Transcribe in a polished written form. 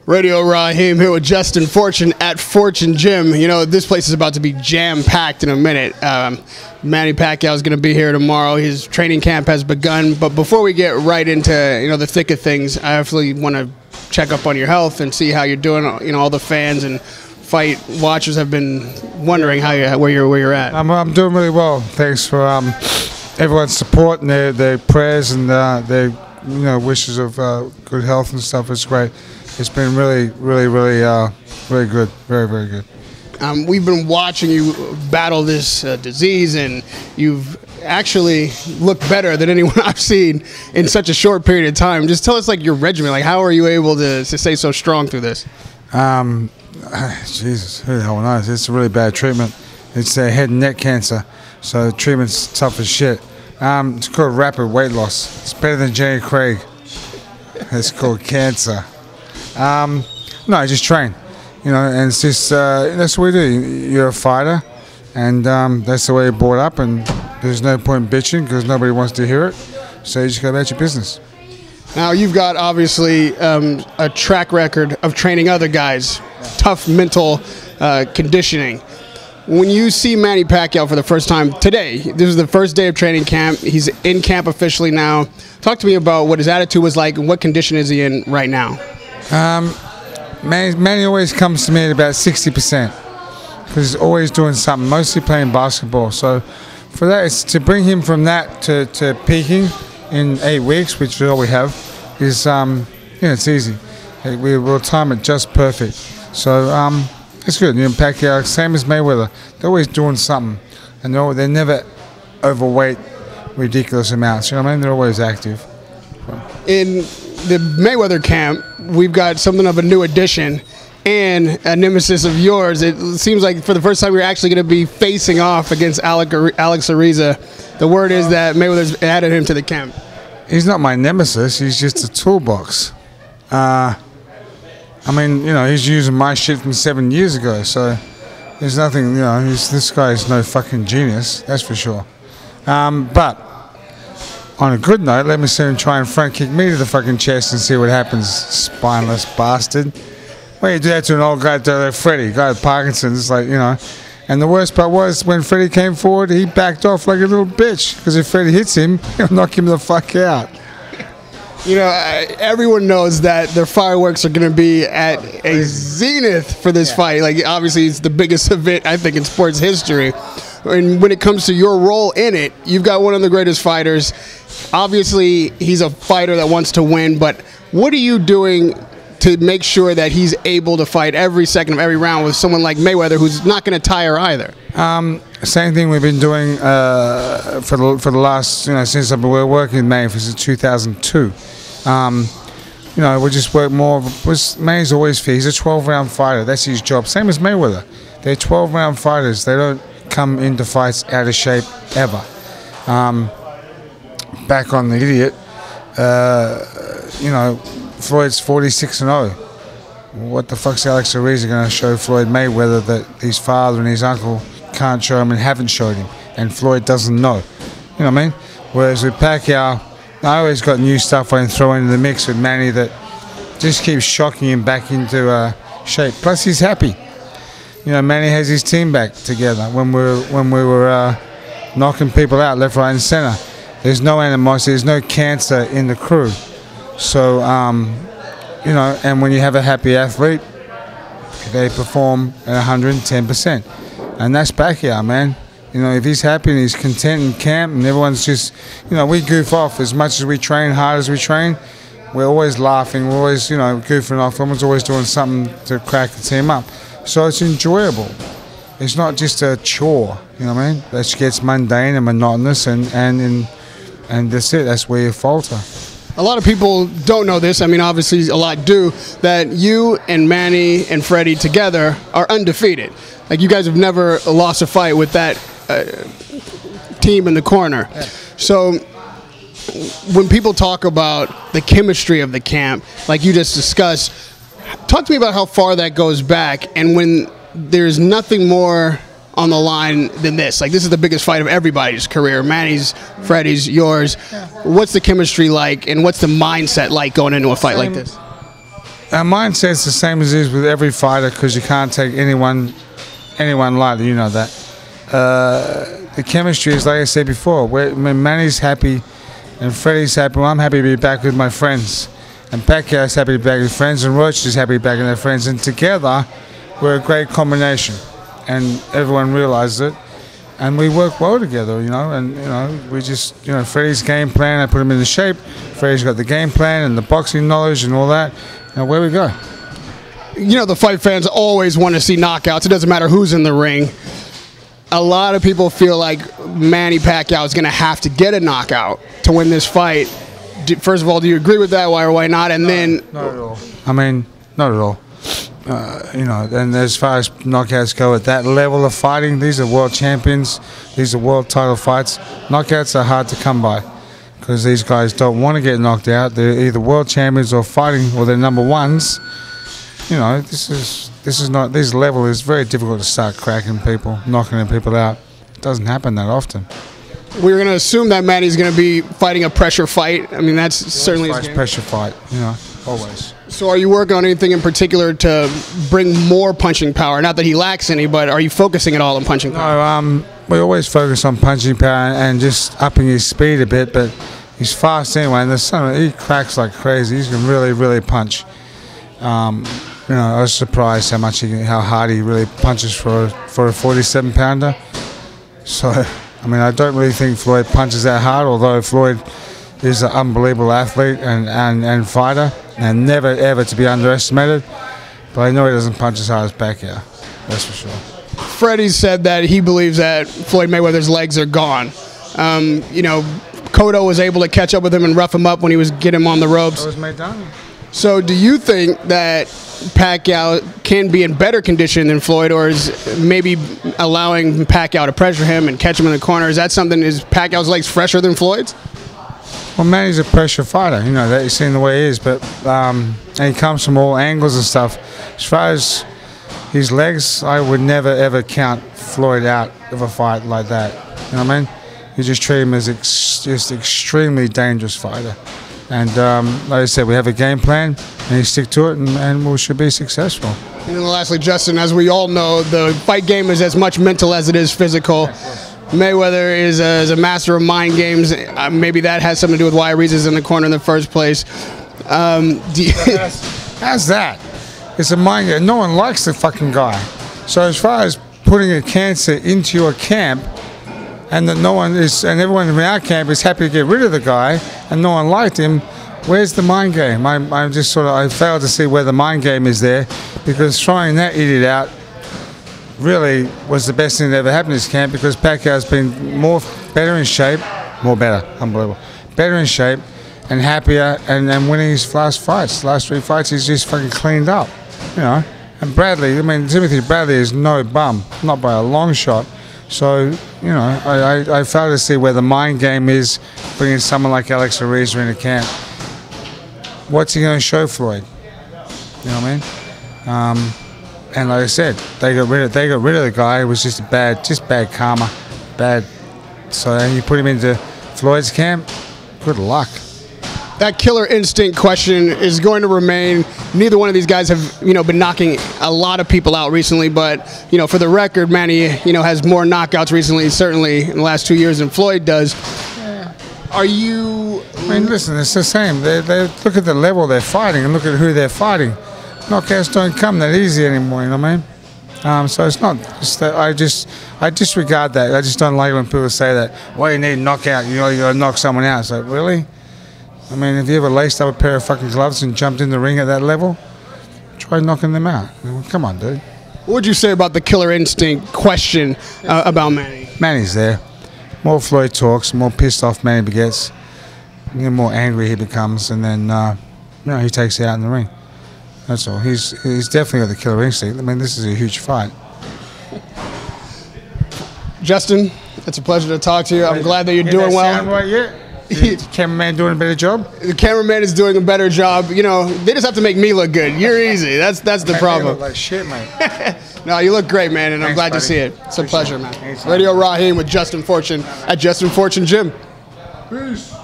Radio Raheem here with Justin Fortune at Fortune Gym. You know, this place is about to be jam-packed in a minute. Manny Pacquiao is going to be here tomorrow. His training camp has begun. But before we get right into, the thick of things, I actually want to check up on your health and see how you're doing. All the fans and fight watchers have been wondering where you're at. I'm doing really well. Thanks for everyone's support and their prayers and their wishes of good health and stuff. It's great. It's been really good. Very, very good. We've been watching you battle this disease, and you've actually looked better than anyone I've seen in such a short period of time. Just tell us, your regimen. How are you able to stay so strong through this? Jesus, who the hell knows? It's a really bad treatment. It's head and neck cancer, so the treatment's tough as shit. It's called rapid weight loss. It's better than Jenny Craig. It's called cancer. No, I just train, and it's just, that's what we do. You're a fighter, and that's the way you're brought up, and there's no point bitching because nobody wants to hear it, so you just go about your business. Now, you've got, obviously, a track record of training other guys, tough mental conditioning. When you see Manny Pacquiao for the first time today, this is the first day of training camp. He's in camp officially now. Talk to me about what his attitude was like and what condition is he in right now. Manny always comes to me at about 60% because he's always doing something, mostly playing basketball. So for that, it's to bring him from that to peaking in 8 weeks, which is all we have, is it's easy. We'll time it just perfect. So it's good. Pacquiao, same as Mayweather, they're always doing something, and they're never overweight ridiculous amounts. You know what I mean? They're always active. In the Mayweather camp, we've got something of a new addition and a nemesis of yours. It seems like for the first time you're actually going to be facing off against Alex Ariza. The word is that Mayweather's added him to the camp. He's not my nemesis. He's just a toolbox. He's using my shit from 7 years ago, so there's nothing, this guy is no fucking genius, that's for sure. But on a good note, let me see him try and front kick me to the fucking chest and see what happens, spineless bastard. Well, you do that to an old guy, Freddie, guy with Parkinson's, And the worst part was when Freddie came forward, he backed off like a little bitch, because if Freddie hits him, he'll knock him the fuck out. Everyone knows that the fireworks are going to be at a zenith for this fight. Obviously, it's the biggest event, I think, in sports history. And when it comes to your role in it, you've got one of the greatest fighters. Obviously, he's a fighter that wants to win, but what are you doing to make sure that he's able to fight every second of every round with someone like Mayweather, who's not going to tire either? Same thing we've been doing for the last, since I've been working with Manny since 2002. We just work more. Manny's always fit. He's a 12-round fighter. That's his job. Same as Mayweather. They're 12-round fighters. They don't come into fights out of shape ever. Back on the idiot, Floyd's 46-0. What the fuck's Alex Ariza going to show Floyd Mayweather that his father and his uncle can't show him and haven't showed him, and Floyd doesn't know? You know what I mean? Whereas with Pacquiao, I always got new stuff I can throw into the mix with Manny that just keeps shocking him back into shape. Plus, he's happy. Manny has his team back together when we were knocking people out left, right, and center. There's no animosity. There's no cancer in the crew. So, and when you have a happy athlete, they perform at 110%. And that's Pacquiao, man. If he's happy and he's content in camp and everyone's just, we goof off as much as we train, hard as we train. We're always laughing. We're always, goofing off. Someone's always doing something to crack the team up. So it's enjoyable. It's not just a chore, you know what I mean? That gets mundane and monotonous, and that's it. That's where you falter. A lot of people don't know this. Obviously, a lot do. That you and Manny and Freddie together are undefeated. You guys have never lost a fight with that team in the corner. Yeah. So when people talk about the chemistry of the camp, like you just discussed, talk to me about how far that goes back, and when there's nothing more on the line than this. This is the biggest fight of everybody's career. Manny's, Freddie's, yours. Yeah. What's the chemistry like, and what's the mindset like going into a fight like this? our mindset's the same as it is with every fighter, because you can't take anyone lightly. You know that. The chemistry is, like I said before. When Manny's happy and Freddie's happy, well, I'm happy to be back with my friends. And Pacquiao's happy to be back with friends, and Roach is happy to be back with their friends. And together, we're a great combination. And everyone realizes it. And we work well together, you know. And, you know, we just, you know, Freddie's game plan, I put him into shape. Freddie's got the game plan and the boxing knowledge and all that. And away we go. You know, the fight fans always want to see knockouts. It doesn't matter who's in the ring. A lot of people feel like Manny Pacquiao is going to have to get a knockout to win this fight. First of all, do you agree with that? Why or why not? And then, not at all. I mean, not at all. You know, and as far as knockouts go at that level of fighting, these are world champions. These are world title fights. Knockouts are hard to come by because these guys don't want to get knocked out. They're either world champions or fighting, or they're number ones. You know, this is not, this level is very difficult to start cracking people, knocking people out. It doesn't happen that often. We're going to assume that Manny's going to be fighting a pressure fight. I mean, that's certainly his game. Pressure fight, you know, always. So are you working on anything in particular to bring more punching power? Not that he lacks any, but are you focusing at all on punching power? No, we always focus on punching power and just upping his speed a bit, but he's fast anyway, and he cracks like crazy. He can really, really punch. You know, I was surprised how hard he really punches for a 47-pounder. So, I mean, I don't really think Floyd punches that hard, although Floyd is an unbelievable athlete and fighter, and never ever to be underestimated. But I know he doesn't punch as hard as Pacquiao, that's for sure. Freddie said that he believes that Floyd Mayweather's legs are gone. You know, Cotto was able to catch up with him and rough him up when he was getting him on the ropes. That was Maidana. So do you think that Pacquiao can be in better condition than Floyd, or is maybe allowing Pacquiao to pressure him and catch him in the corner? Is that something, is Pacquiao's legs fresher than Floyd's? Well, Manny's a pressure fighter, you know, that you've seen the way he is, but and he comes from all angles and stuff. As far as his legs, I would never ever count Floyd out of a fight like that. You know what I mean? You just treat him as just extremely dangerous fighter. And like I said, we have a game plan, and you stick to it, and we should be successful. And then lastly, Justin, as we all know, the fight game is as much mental as it is physical. Mayweather is a master of mind games. Maybe that has something to do with why Ariza's in the corner in the first place. How's that? It's a mind game. No one likes the fucking guy. So as far as putting a cancer into your camp, and that no one is, and everyone in our camp is happy to get rid of the guy, and no one liked him, where's the mind game? I'm just sort of, I fail to see where the mind game is there, because throwing that idiot out really was the best thing that ever happened in this camp, because Pacquiao's been better in shape, unbelievable, better in shape, and happier, and winning his last fights. The last 3 fights, he's just fucking cleaned up, you know. And Bradley, I mean, Timothy Bradley is no bum, not by a long shot. So, you know, I fail to see where the mind game is bringing someone like Alex Ariza into camp. What's he going to show Floyd? You know what I mean? And like I said, they got rid of the guy. It was just bad karma, bad. So you put him into Floyd's camp. Good luck. That killer instinct question is going to remain. Neither one of these guys have, you know, been knocking a lot of people out recently, but, you know, for the record, Manny, you know, has more knockouts recently, certainly in the last 2 years, than Floyd does. Yeah. Are you? I mean, listen, it's the same. They look at the level they're fighting and look at who they're fighting. Knockouts don't come that easy anymore. You know what I mean? So it's not just that. I disregard that. I just don't like when people say that. Well, you need a knockout. You know, you got to knock someone out. It's like, really? I mean, have you ever laced up a pair of fucking gloves and jumped in the ring at that level? Try knocking them out. Come on, dude. What would you say about the killer instinct question about Manny? Manny's there. More Floyd talks, more pissed off Manny gets, the more angry he becomes, and then you know, he takes it out in the ring. That's all. He's definitely got the killer instinct. I mean, this is a huge fight. Justin, it's a pleasure to talk to you. I'm glad that you're doing well. Sound right yet? Is the cameraman doing a better job? The cameraman is doing a better job. You know, they just have to make me look good. You're easy. That's the problem. You look like shit, mate. No, you look great, man, and I'm glad to see it. It's a pleasure, man. Radio Raheem with Justin Fortune at Justin Fortune Gym. Peace.